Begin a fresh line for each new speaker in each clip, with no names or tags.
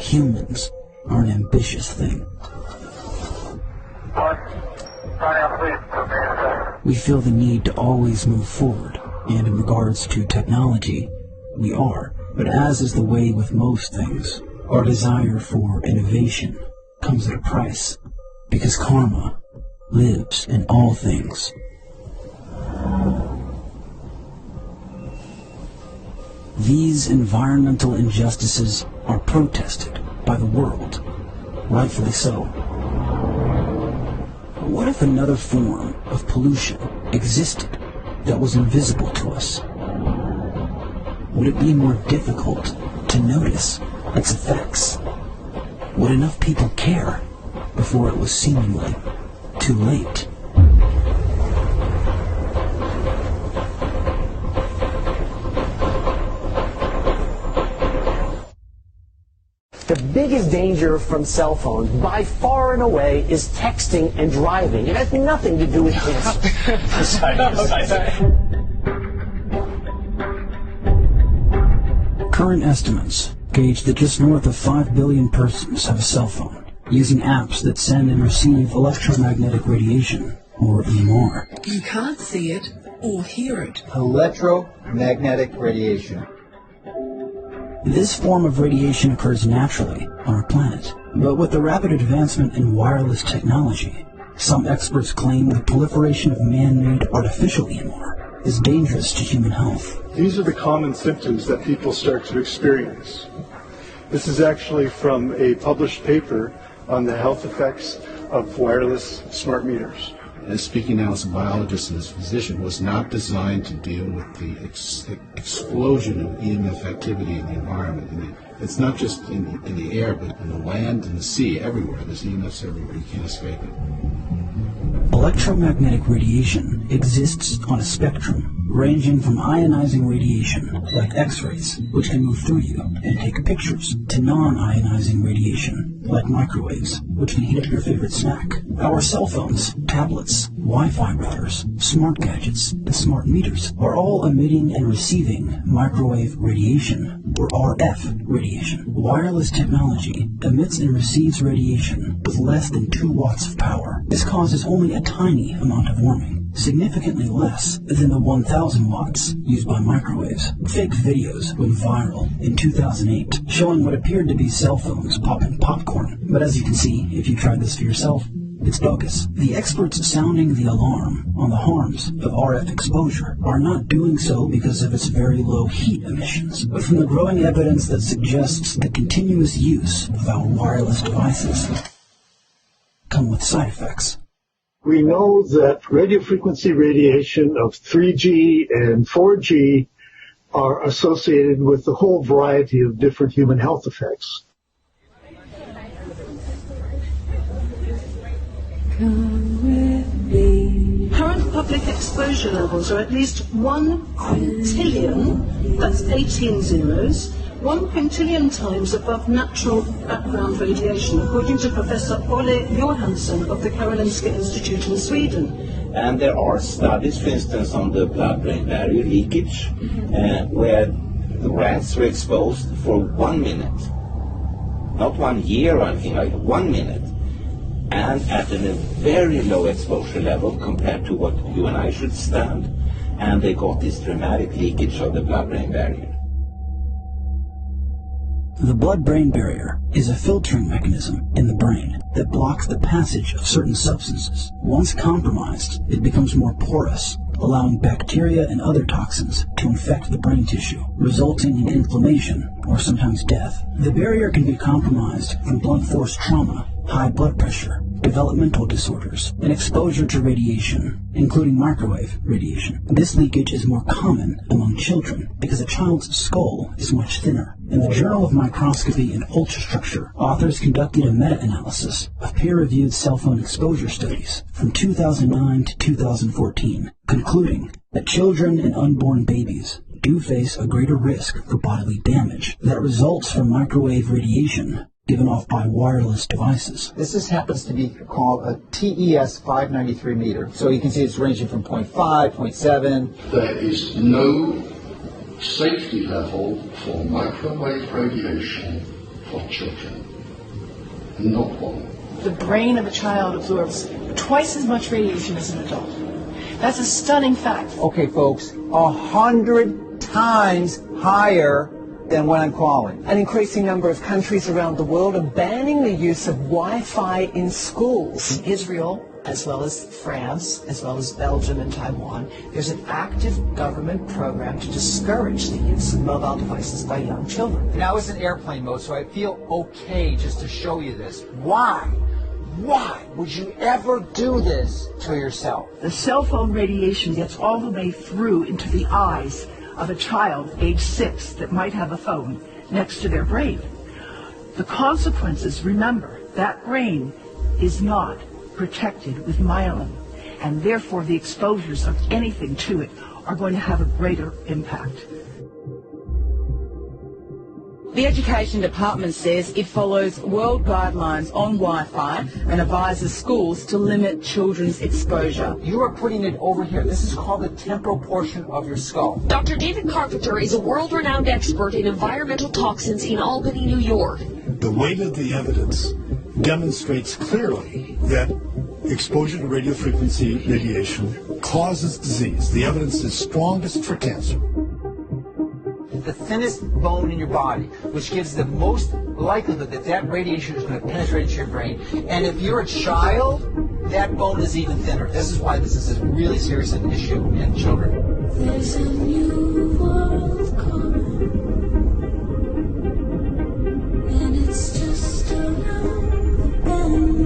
humans are an ambitious thing. We feel the need to always move forward, and in regards to technology, we are. But as is the way with most things, our desire for innovation comes at a price, because karma lives in all things. These environmental injustices are protested by the world, rightfully so. What if another form of pollution existed that was invisible to us? Would it be more difficult to notice its effects? Would enough people care before it was seemingly too late?
The biggest danger from cell phones, by far and away, is texting and driving. It has nothing to do with cancer.
Current estimates gauge that just north of 5 billion persons have a cell phone, using apps that send and receive electromagnetic radiation, or EMR.
You can't see it or hear it.
Electromagnetic radiation.
This form of radiation occurs naturally on our planet, but with the rapid advancement in wireless technology, some experts claim the proliferation of man-made artificial EMR is dangerous to human health.
These are the common symptoms that people start to experience. This is actually from a published paper on the health effects of wireless smart meters.
Speaking now as a biologist and as a physician, was not designed to deal with the explosion of EMF activity in the environment. It's not just in the air, but in the land and the sea, everywhere. There's EMFs everywhere. You can't escape it.
Electromagnetic radiation exists on a spectrum ranging from ionizing radiation, like X-rays, which can move through you and take pictures, to non-ionizing radiation, like microwaves, which can heat up your favorite snack. Our cell phones, tablets, Wi-Fi routers, smart gadgets, and smart meters are all emitting and receiving microwave radiation, or RF radiation. Wireless technology emits and receives radiation with less than 2 watts of power. This causes only a tiny amount of warming, significantly less than the 1,000 watts used by microwaves. Fake videos went viral in 2008, showing what appeared to be cell phones popping popcorn. But as you can see, if you tried this for yourself, it's bogus. The experts sounding the alarm on the harms of RF exposure are not doing so because of its very low heat emissions, but from the growing evidence that suggests the continuous use of our wireless devices come with side effects.
We know that radio frequency radiation of 3G and 4G are associated with a whole variety of different human health effects.
Come with me. Current public exposure levels are at least 1 quintillion, that's 18 zeros, 1 quintillion times above natural background radiation, according to Professor Olle Johansson of the Karolinska Institute in Sweden.
And there are studies, for instance, on the blood-brain barrier leakage, where the rats were exposed for 1 minute, not 1 year or anything like 1 minute, and at a very low exposure level compared to what you and I should stand, and they got this dramatic leakage of the blood-brain barrier.
The blood-brain barrier is a filtering mechanism in the brain that blocks the passage of certain substances. Once compromised, it becomes more porous, allowing bacteria and other toxins to infect the brain tissue, resulting in inflammation or sometimes death. The barrier can be compromised from blunt force trauma, high blood pressure, developmental disorders, and exposure to radiation, including microwave radiation. This leakage is more common among children because a child's skull is much thinner. In the Journal of Microscopy and Ultrastructure, authors conducted a meta-analysis of peer-reviewed cell phone exposure studies from 2009 to 2014, concluding that children and unborn babies do face a greater risk for bodily damage that results from microwave radiation given off by wireless devices.
This happens to be called a TES 593 meter. So you can see it's ranging from 0.5, 0.7.
There is no safety level for microwave radiation
of children, not one.
The brain of a child absorbs twice as much radiation as an adult. That's a stunning fact.
Okay, folks, 100 times higher than what I'm calling.
An increasing number of countries around the world are banning the use of Wi-Fi in schools.
In Israel, as well as France, as well as Belgium and Taiwan, there's an active government program to discourage the use of mobile devices by young children.
Now it's in airplane mode, so I feel okay just to show you this. Why? Why would you ever do this to yourself?
The cell phone radiation gets all the way through into the eyes of a child age 6 that might have a phone next to their brain. The consequences, remember, that brain is not protected with myelin, and therefore the exposures of anything to it are going to have a greater impact.
The Education Department says it follows world guidelines on Wi-Fi and advises schools to limit children's exposure.
You are putting it over here. This is called the temporal portion of your skull.
Dr. David Carpenter is a world-renowned expert in environmental toxins in Albany, New York.
The weight of the evidence demonstrates clearly that exposure to radiofrequency radiation causes disease. The evidence is strongest for cancer.
The thinnest bone in your body, which gives the most likelihood that that radiation is going to penetrate into your brain. And if you're a child, that bone is even thinner. This is why this is a really serious issue in children.
There's a new world coming, and it's just around the bend.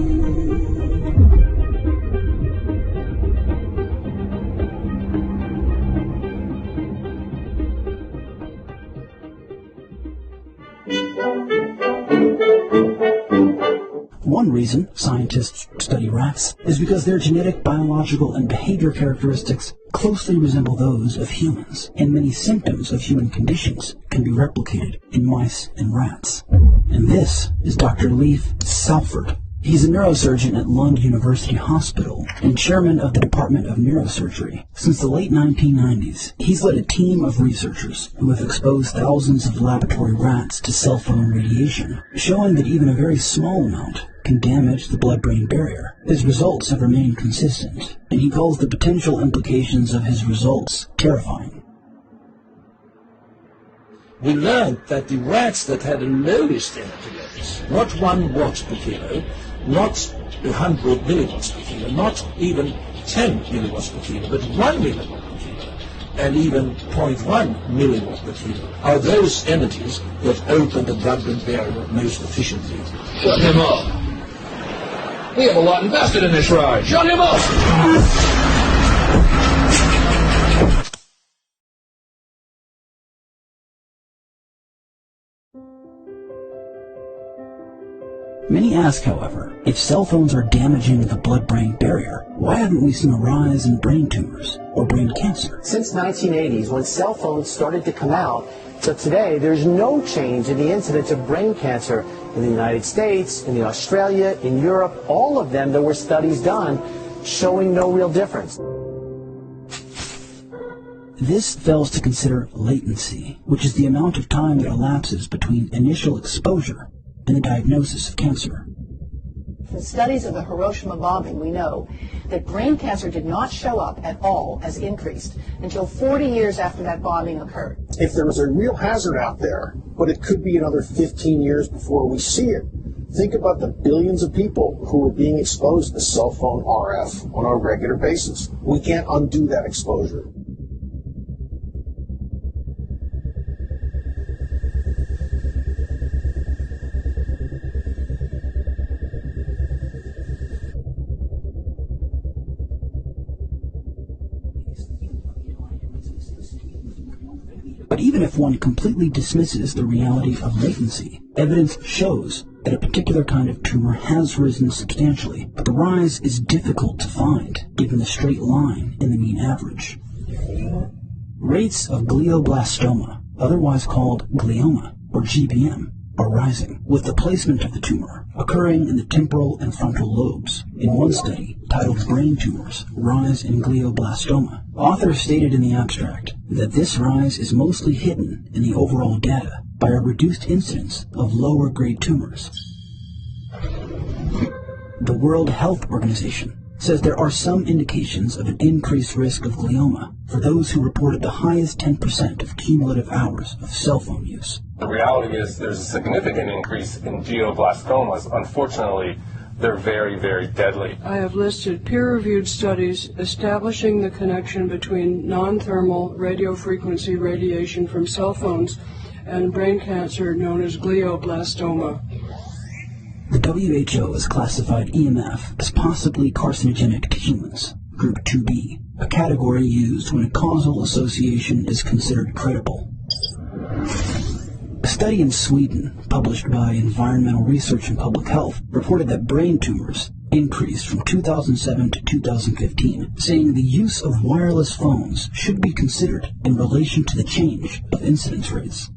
One reason scientists study rats is because their genetic, biological, and behavior characteristics closely resemble those of humans, and many symptoms of human conditions can be replicated in mice and rats. And this is Dr. Leif Salford. He's a neurosurgeon at Lund University Hospital and chairman of the Department of Neurosurgery. Since the late 1990s, he's led a team of researchers who have exposed thousands of laboratory rats to cell phone radiation, showing that even a very small amount can damage the blood-brain barrier. His results have remained consistent, and he calls the potential implications of his results terrifying.
We learned that the rats that had the lowest energy levels, not 1 watt per kilo, not 100 milliwatts per kilo, not even 10 milliwatts per kilo, but 1 milliwatt per kilo, and even 0.1 milliwatt per kilo, are those energies that open the blood-brain barrier most efficiently.
Shut him up. We have a lot invested in this ride. Shut him up!
Many ask, however, if cell phones are damaging the blood-brain barrier, why haven't we seen a rise in brain tumors or brain cancer?
Since 1980s, when cell phones started to come out, to today, there's no change in the incidence of brain cancer in the United States, in Australia, in Europe. All of them, there were studies done showing no real difference.
This fails to consider latency, which is the amount of time that elapses between initial exposure and the diagnosis of cancer.
From studies of the Hiroshima bombing, we know that brain cancer did not show up at all as increased until 40 years after that bombing occurred.
If there was a real hazard out there, but it could be another 15 years before we see it, think about the billions of people who are being exposed to cell phone RF on a regular basis. We can't undo that exposure.
But even if one completely dismisses the reality of latency, evidence shows that a particular kind of tumor has risen substantially, but the rise is difficult to find, given the straight line in the mean average. Rates of glioblastoma, otherwise called glioma, or GBM, are rising, with the placement of the tumor occurring in the temporal and frontal lobes. In one study, titled Brain Tumors Rise in Glioblastoma, authors stated in the abstract that this rise is mostly hidden in the overall data by a reduced incidence of lower-grade tumors. The World Health Organization says there are some indications of an increased risk of glioma for those who reported the highest 10% of cumulative hours of cell phone use.
The reality is there's a significant increase in glioblastomas. Unfortunately, they're very, very deadly.
I have listed peer-reviewed studies establishing the connection between non-thermal radiofrequency radiation from cell phones and brain cancer known as glioblastoma.
The WHO has classified EMF as possibly carcinogenic to humans, Group 2B, a category used when a causal association is considered credible. A study in Sweden, published by Environmental Research and Public Health, reported that brain tumors increased from 2007 to 2015, saying the use of wireless phones should be considered in relation to the change of incidence rates.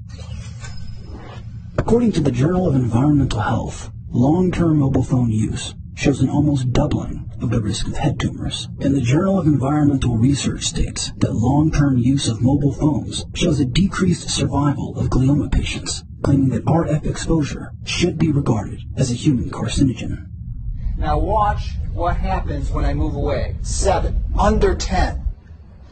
According to the Journal of Environmental Health, long-term mobile phone use shows an almost doubling of the risk of head tumors. And the Journal of Environmental Research states that long-term use of mobile phones shows a decreased survival of glioma patients, claiming that RF exposure should be regarded as a human carcinogen.
Now watch what happens when I move away. 7, under 10.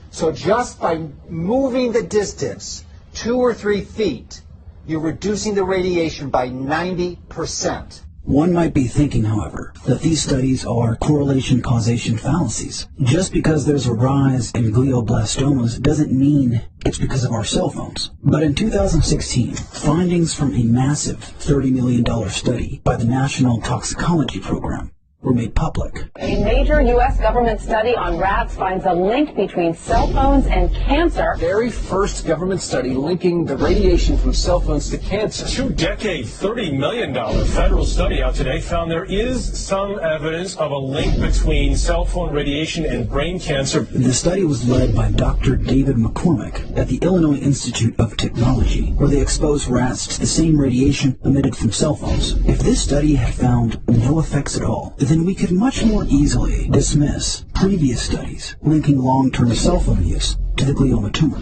So just by moving the distance 2 or 3 feet, you're reducing the radiation by 90%.
One might be thinking, however, that these studies are correlation-causation fallacies. Just because there's a rise in glioblastomas doesn't mean it's because of our cell phones. But in 2016, findings from a massive $30 million study by the National Toxicology Program were made public.
A major U.S. government study on rats finds a link between cell phones and cancer.
Very first government study linking the radiation from cell phones to cancer.
2-decade, $30 million federal study out today found there is some evidence of a link between cell phone radiation and brain cancer.
The study was led by Dr. David McCormick at the Illinois Institute of Technology, where they exposed rats to the same radiation emitted from cell phones. If this study had found no effects at all, then we could much more easily dismiss previous studies linking long-term cell phone use to the glioma tumor.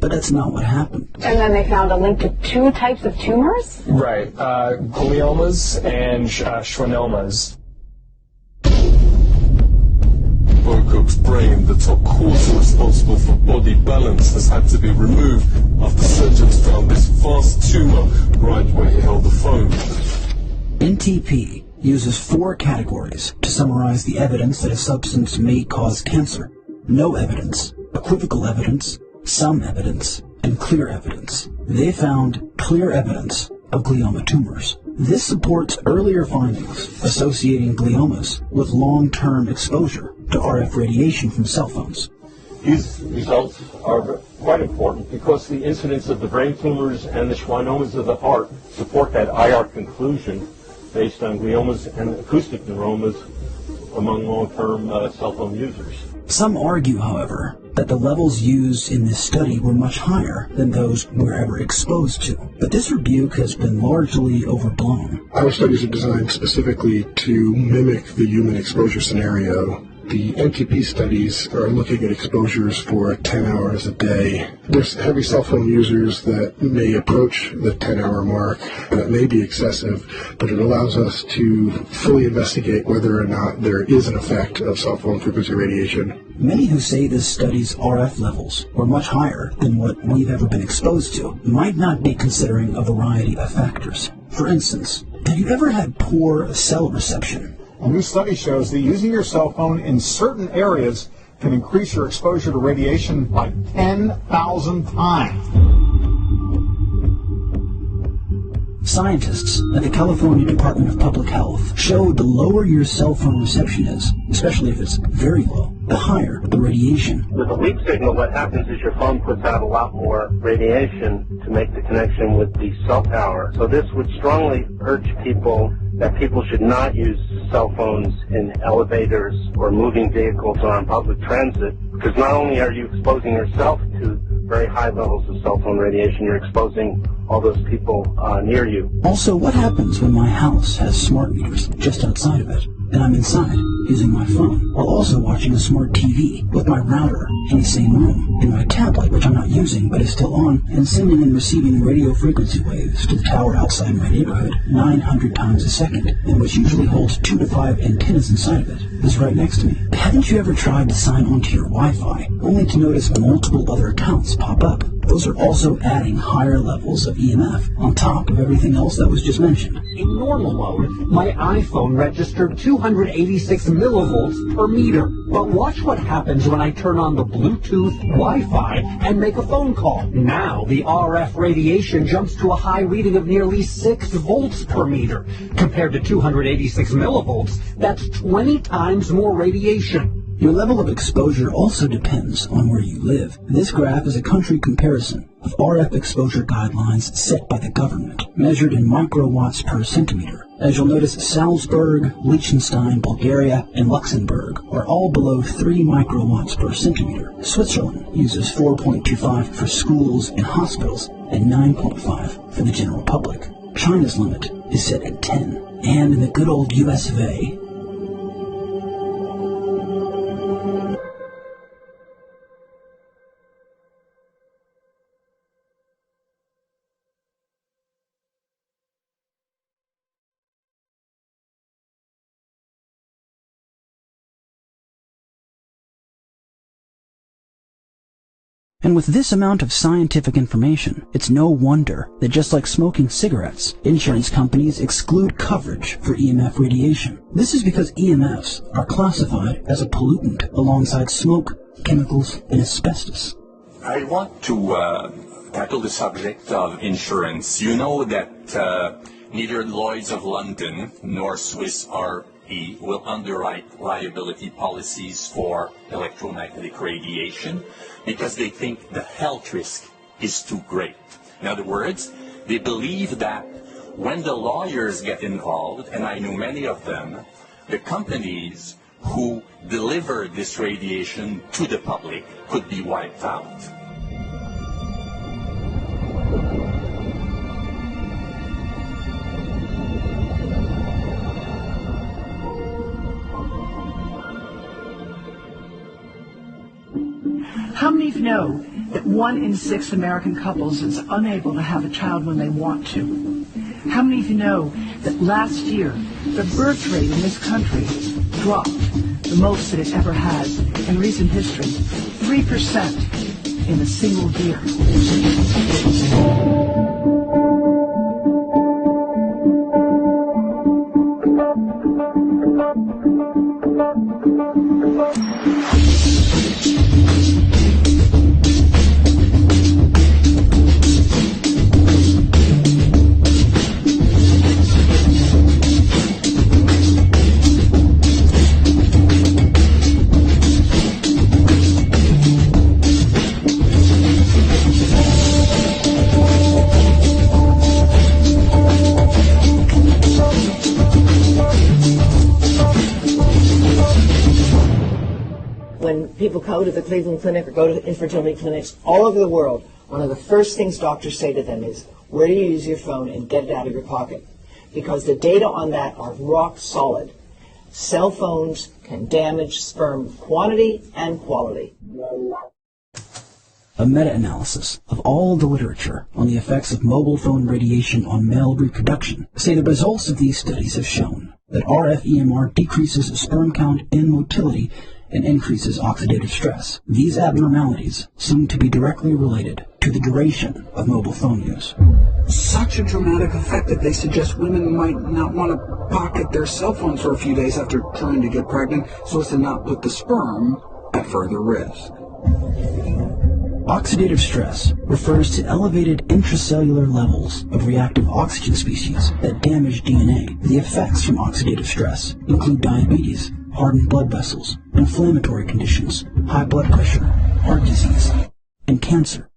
But that's not what happened.
And then they found a link to 2 types of tumors?
Right, gliomas and schwannomas.
Bocock's brain, the top quarter responsible for body balance, has had to be removed after surgeons found this vast tumor right where he held the phone.
NTP uses 4 categories to summarize the evidence that a substance may cause cancer: no evidence, equivocal evidence, some evidence, and clear evidence. They found clear evidence of glioma tumors. This supports earlier findings associating gliomas with long-term exposure to RF radiation from cell phones.
These results are quite important because the incidence of the brain tumors and the schwannomas of the heart support that IR conclusion based on gliomas and acoustic neuromas among long-term cell phone users.
Some argue, however, that the levels used in this study were much higher than those we were ever exposed to. But this rebuke has been largely overblown.
Our studies are designed specifically to mimic the human exposure scenario. The NTP studies are looking at exposures for 10 hours a day. There's heavy cell phone users that may approach the 10-hour mark. That may be excessive, but it allows us to fully investigate whether or not there is an effect of cell phone frequency radiation.
Many who say this study's RF levels were much higher than what we've ever been exposed to might not be considering a variety of factors. For instance, have you ever had poor cell reception?
A new study shows that using your cell phone in certain areas can increase your exposure to radiation by 10,000 times.
Scientists at the California Department of Public Health showed the lower your cell phone reception is, especially if it's very low, the higher the radiation.
With a weak signal, what happens is your phone puts out a lot more radiation to make the connection with the cell tower. So this would strongly urge people that people should not use cell phones in elevators or moving vehicles or on public transit, because not only are you exposing yourself to very high levels of cell phone radiation, you're exposing all those people near you.
Also, what happens when my house has smart meters just outside of it? and I'm inside, using my phone, while also watching a smart TV with my router in the same room, and my tablet, which I'm not using but is still on, and sending and receiving radio frequency waves to the tower outside my neighborhood 900 times a second, and which usually holds 2 to 5 antennas inside of it, is right next to me. Haven't you ever tried to sign onto your Wi-Fi, only to notice multiple other accounts pop up? Those are also adding higher levels of EMF on top of everything else that was just mentioned.
In normal mode, my iPhone registered 286 millivolts per meter. But watch what happens when I turn on the Bluetooth Wi-Fi and make a phone call. Now the RF radiation jumps to a high reading of nearly 6 volts per meter. Compared to 286 millivolts, that's 20 times more radiation.
Your level of exposure also depends on where you live. This graph is a country comparison of RF exposure guidelines set by the government, measured in microwatts per centimeter. As you'll notice, Salzburg, Liechtenstein, Bulgaria, and Luxembourg are all below 3 microwatts per centimeter. Switzerland uses 4.25 for schools and hospitals and 9.5 for the general public. China's limit is set at 10. And in the good old US of A, and with this amount of scientific information, it's no wonder that just like smoking cigarettes, insurance companies exclude coverage for EMF radiation. This is because EMFs are classified as a pollutant alongside smoke, chemicals, and asbestos.
I want to tackle the subject of insurance. You know that neither Lloyd's of London nor Swiss RE will underwrite liability policies for electromagnetic radiation because they think the health risk is too great. In other words, they believe that when the lawyers get involved, and I know many of them, the companies who deliver this radiation to the public could be wiped out.
How many of you know that 1 in 6 American couples is unable to have a child when they want to? How many of you know that last year the birth rate in this country dropped the most that it ever has in recent history, 3% in a single year? People go to the Cleveland Clinic or go to infertility clinics all over the world, one of the first things doctors say to them is, where do you use your phone and get it out of your pocket? Because the data on that are rock solid. Cell phones can damage sperm quantity and quality.
A meta-analysis of all the literature on the effects of mobile phone radiation on male reproduction say the results of these studies have shown that RF EMR decreases sperm count and motility and increases oxidative stress. These abnormalities seem to be directly related to the duration of mobile phone use.
Such a dramatic effect that they suggest women might not want to pocket their cell phones for a few days after trying to get pregnant so as to not put the sperm at further risk.
Oxidative stress refers to elevated intracellular levels of reactive oxygen species that damage DNA. The effects from oxidative stress include diabetes, hardened blood vessels, inflammatory conditions, high blood pressure, heart disease, and cancer.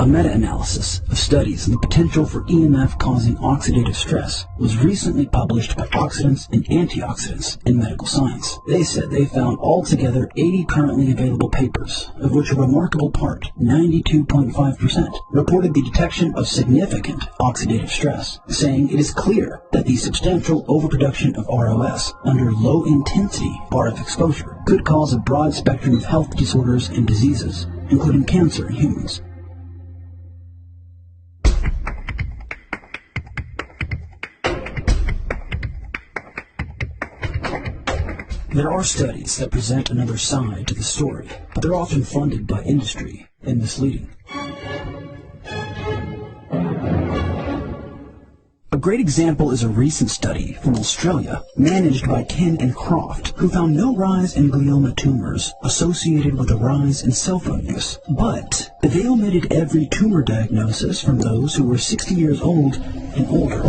A meta-analysis of studies on the potential for EMF causing oxidative stress was recently published by Oxidants and Antioxidants in Medical Science. They said they found altogether 80 currently available papers, of which a remarkable part, 92.5%, reported the detection of significant oxidative stress, saying it is clear that the substantial overproduction of ROS under low-intensity RF exposure could cause a broad spectrum of health disorders and diseases, including cancer in humans. There are studies that present another side to the story, but they're often funded by industry and misleading. A great example is a recent study from Australia managed by Ken and Croft, who found no rise in glioma tumors associated with a rise in cell phone use, but they omitted every tumor diagnosis from those who were 60 years old and older.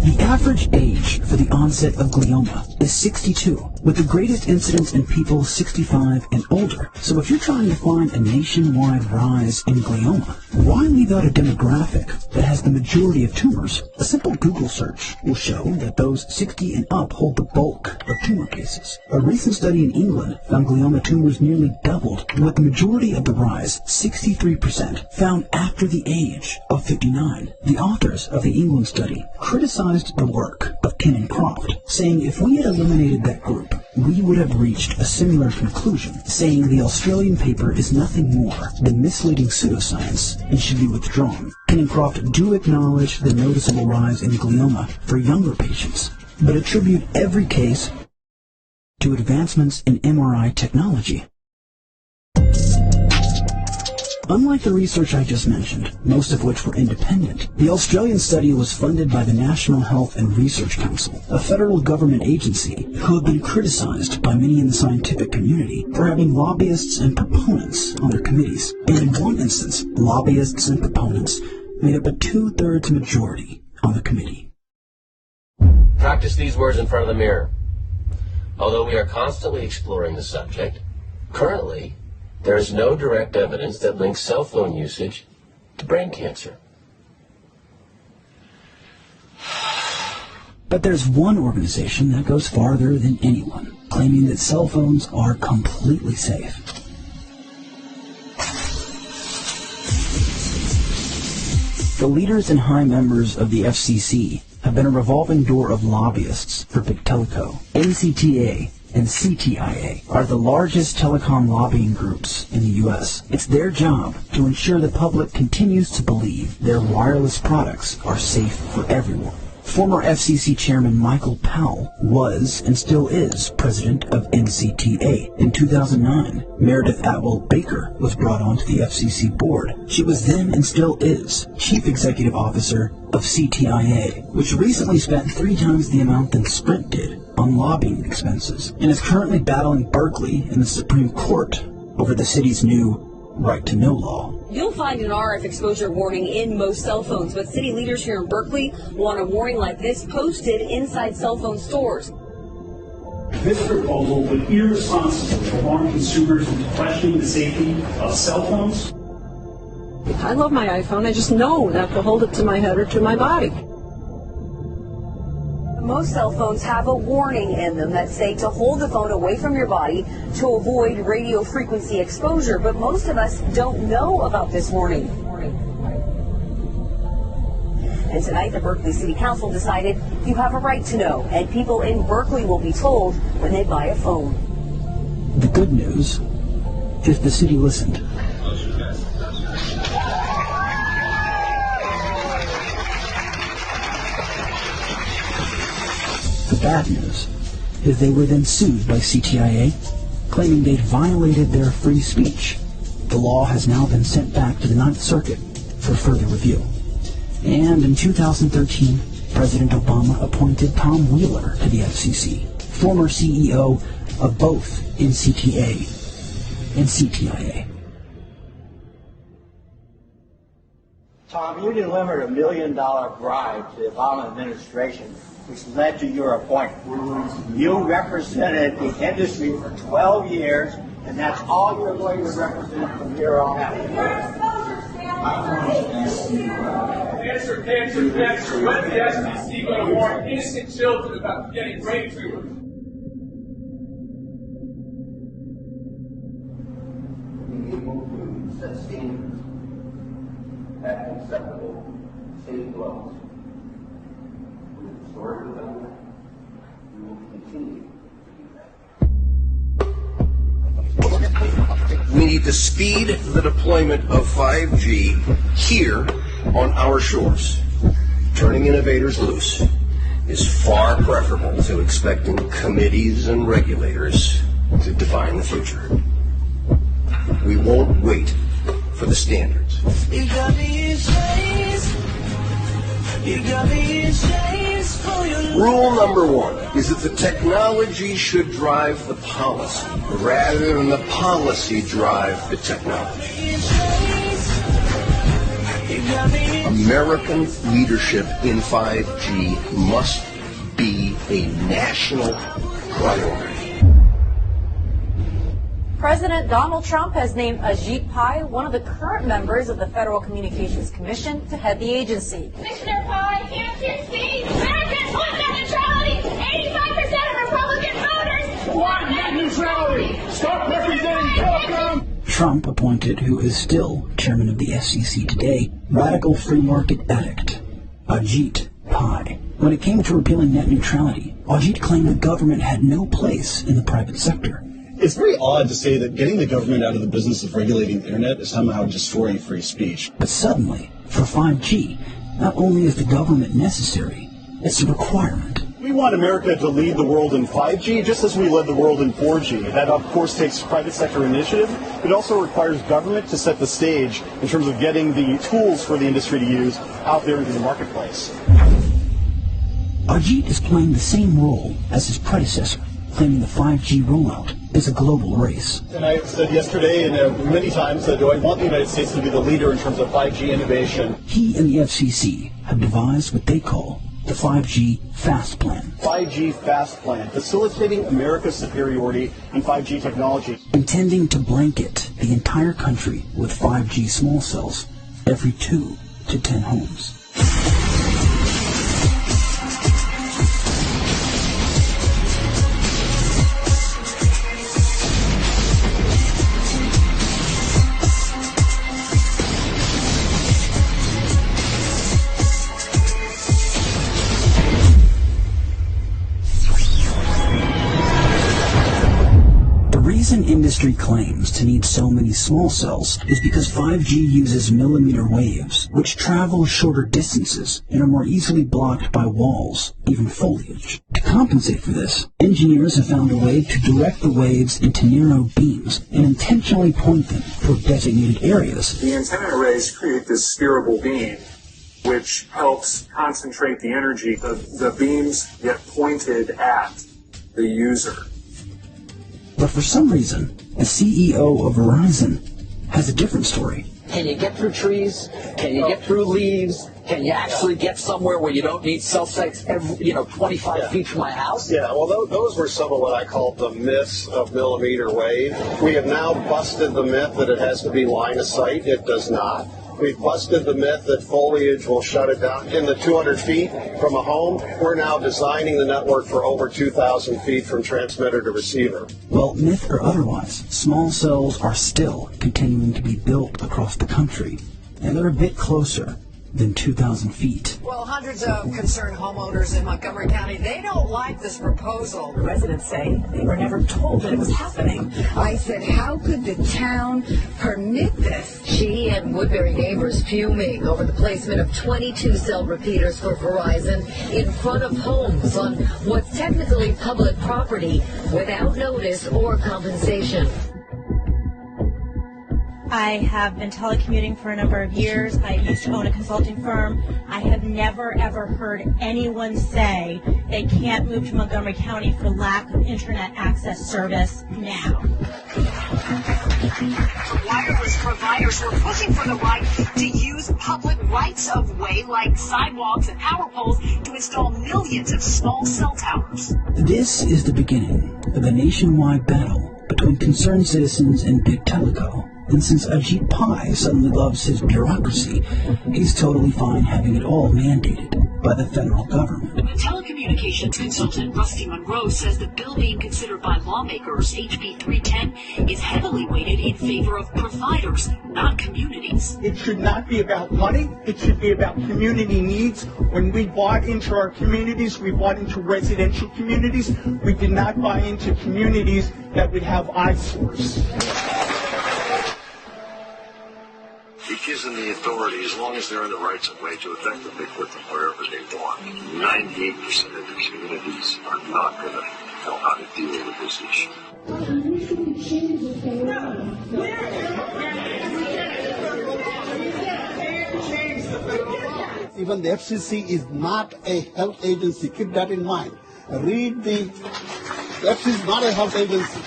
The average age for the onset of glioma is 62, with the greatest incidence in people 65 and older. So if you're trying to find a nationwide rise in glioma, why leave out a demographic that has the majority of tumors? A simple Google search will show that those 60 and up hold the bulk of tumor cases. A recent study in England found glioma tumors nearly doubled, with the majority of the rise, 63%, found after the age of 59. The authors of the England study criticized the work of Ken and Croft, saying if we had eliminated that group, we would have reached a similar conclusion, saying the Australian paper is nothing more than misleading pseudoscience and should be withdrawn. Ken and Croft do acknowledge the noticeable rise in glioma for younger patients, but attribute every case to advancements in MRI technology. Unlike the research I just mentioned, most of which were independent, the Australian study was funded by the National Health and Research Council, a federal government agency who have been criticized by many in the scientific community for having lobbyists and proponents on their committees. And in one instance, lobbyists and proponents made up a 2/3 majority on the committee.
Practice these words in front of the mirror. Although we are constantly exploring the subject, currently, there is no direct evidence that links cell phone usage to brain cancer.
But there's one organization that goes farther than anyone, claiming that cell phones are completely safe. The leaders and high members of the FCC have been a revolving door of lobbyists for Big Teleco. NCTA and CTIA are the largest telecom lobbying groups in the U.S. It's their job to ensure the public continues to believe their wireless products are safe for everyone. Former FCC Chairman Michael Powell was and still is president of NCTA. In 2009, Meredith Atwell Baker was brought onto the FCC board. She was then and still is chief executive officer of CTIA, which recently spent 3 times the amount than Sprint did on lobbying expenses, and is currently battling Berkeley in the Supreme Court over the city's new right-to-know law.
You'll find an RF exposure warning in most cell phones, but city leaders here in Berkeley want a warning like this posted inside cell phone stores.
This proposal would irresponsibly alarm consumers into questioning the safety of cell phones.
I love my iPhone. I just know not to hold it to my head or to my body.
Most cell phones have a warning in them that say to hold the phone away from your body to avoid radio frequency exposure, but most of us don't know about this warning. And tonight, the Berkeley City Council decided you have a right to know, and people in Berkeley will be told when they buy a phone.
The good news is the city listened. The bad news is they were then sued by CTIA, claiming they'd violated their free speech. The law has now been sent back to the 9th Circuit for further review. And in 2013, President Obama appointed Tom Wheeler to the FCC, former CEO of both NCTA and CTIA.
Tom, you delivered $1 million bribe to the Obama administration, which led to your appointment. You represented the industry for 12 years, and that's all you're going to represent from here on out.
Answer. When is the SEC going to warn innocent children about getting brain tumors?
Set standards at acceptable state levels. We've historically done that. We will continue to do that. We need to speed the deployment of 5G here on our shores. Turning innovators loose is far preferable to expecting committees and regulators to define the future. We won't wait for the standards.
You got me in chains. You got me in chains for your love.
Rule number one is that the technology should drive the policy rather than the policy drive the technology. American leadership in 5G must be a national priority.
President Donald Trump has named Ajit Pai, one of the current members of the Federal Communications Commission, to head the agency.
Commissioner Pai, can't you see? Americans want net neutrality. 85% of Republican voters want net neutrality. Stop representing telecom.
Trump appointed who is still chairman of the FCC today, radical free market addict, Ajit Pai. When it came to repealing net neutrality, Ajit claimed the government had no place in the private sector.
It's very odd to say that getting the government out of the business of regulating the internet is somehow destroying free speech.
But suddenly, for 5G, not only is the government necessary, it's a requirement.
We want America to lead the world in 5G just as we led the world in 4G. That, of course, takes private sector initiative. It also requires government to set the stage in terms of getting the tools for the industry to use out there into the marketplace.
Ajit is playing the same role as his predecessor, claiming the 5G rollout is a global race.
And I said yesterday and many times that I want the United States to be the leader in terms of 5G innovation.
He and the FCC have devised what they call the 5G Fast Plan.
5G Fast Plan, facilitating America's superiority in 5G technology.
Intending to blanket the entire country with 5G small cells every 2 to 10 homes. The reason industry claims to need so many small cells is because 5G uses millimeter waves, which travel shorter distances and are more easily blocked by walls, even foliage. To compensate for this, engineers have found a way to direct the waves into narrow beams and intentionally point them toward designated areas.
The antenna arrays create this steerable beam, which helps concentrate the energy. The beams get pointed at the user.
But for some reason, the CEO of Verizon has a different story.
Can you get through trees? Can you get through leaves? Can you actually get somewhere where you don't need cell sites 25 feet from my house?
Yeah, well, those were some of what I called the myths of millimeter wave. We have now busted the myth that it has to be line of sight. It does not. We've busted the myth that foliage will shut it down. In the 200 feet from a home, we're now designing the network for over 2,000 feet from transmitter to receiver.
Well, myth or otherwise, small cells are still continuing to be built across the country, and they're a bit closer than 2,000 feet.
Well, hundreds of concerned homeowners in Montgomery County, they don't like this proposal.
The residents say they were never told that it was happening.
I said, how could the town permit this? She and Woodbury neighbors fuming over the placement of 22 cell repeaters for Verizon in front of homes on what's technically public property without notice or compensation.
I have been telecommuting for a number of years. I used to own a consulting firm. I have never, ever heard anyone say they can't move to Montgomery County for lack of internet access service now.
Wireless providers were pushing for the right to use public rights of way like sidewalks and power poles to install millions of small cell towers.
This is the beginning of a nationwide battle between concerned citizens and big teleco And since Ajit Pai suddenly loves his bureaucracy, he's totally fine having it all mandated by the federal government.
Telecommunications consultant Rusty Monroe says the bill being considered by lawmakers, HB 310, is heavily weighted in favor of providers, not communities.
It should not be about money. It should be about community needs. When we bought into our communities, we bought into residential communities. We did not buy into communities that would have eyesores.
It gives them the authority, as long as they're in the rights of way, to effectively put them wherever they want. 98% of the communities are not going to know how to deal with this issue.
Even the FCC is not a health agency. Keep that in mind. Read the FCC is not a health agency.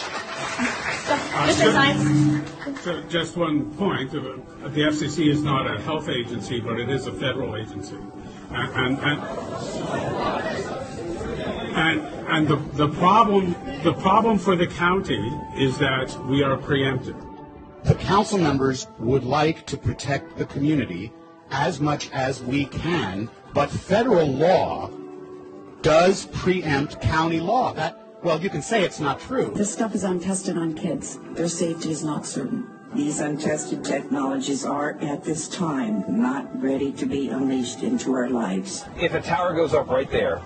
Just one point. The FCC is not a health agency, but it is a federal agency. And the problem for the county is that we are preempted.
The council members would like to protect the community as much as we can, but federal law does preempt county law. Well, you can say it's not true.
This stuff is untested on kids. Their safety is not certain. These untested technologies are, at this time, not ready to be unleashed into our lives.
If a tower goes up right there,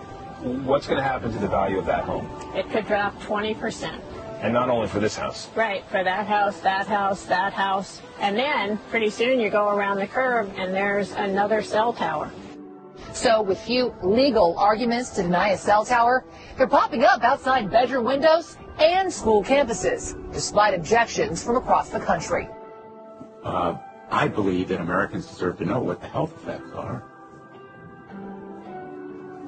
what's going to happen to the value of that home?
It could drop 20%.
And not only for this house.
Right, for that house, that house, that house. And then, pretty soon, you go around the curve and there's another cell tower.
So, with few legal arguments to deny a cell tower, they're popping up outside bedroom windows and school campuses, despite objections from across the country.
I believe that Americans deserve to know what the health effects are.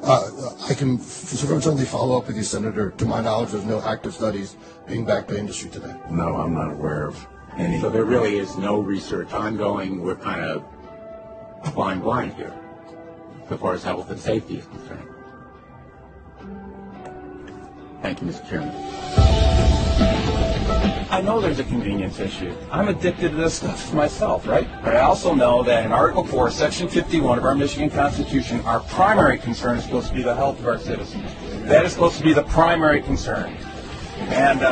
I can certainly follow up with you, Senator. To my knowledge, there's no active studies being backed by industry today.
No, I'm not aware of any. So there really is no research ongoing. We're kind of flying blind here, as far as health and safety is concerned. Thank you, Mr. Chairman.
I know there's a convenience issue. I'm addicted to this stuff myself, right? But I also know that in Article 4, Section 51 of our Michigan Constitution, our primary concern is supposed to be the health of our citizens. That is supposed to be the primary concern. And,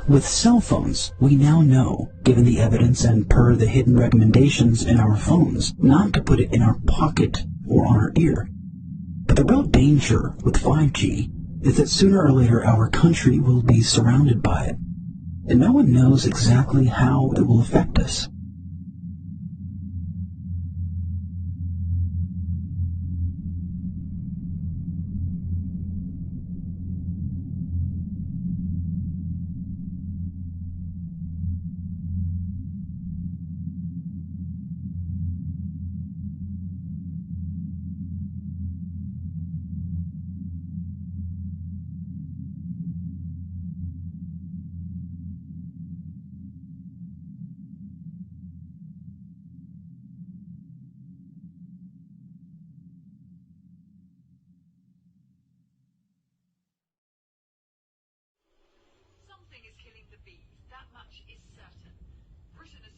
With cell phones, we now know, given the evidence and per the hidden recommendations in our phones, not to put it in our pocket or on our ear. But the real danger with 5G is that sooner or later our country will be surrounded by it, and no one knows exactly how it will affect us.
Something is killing the bees, that much is certain. Britain has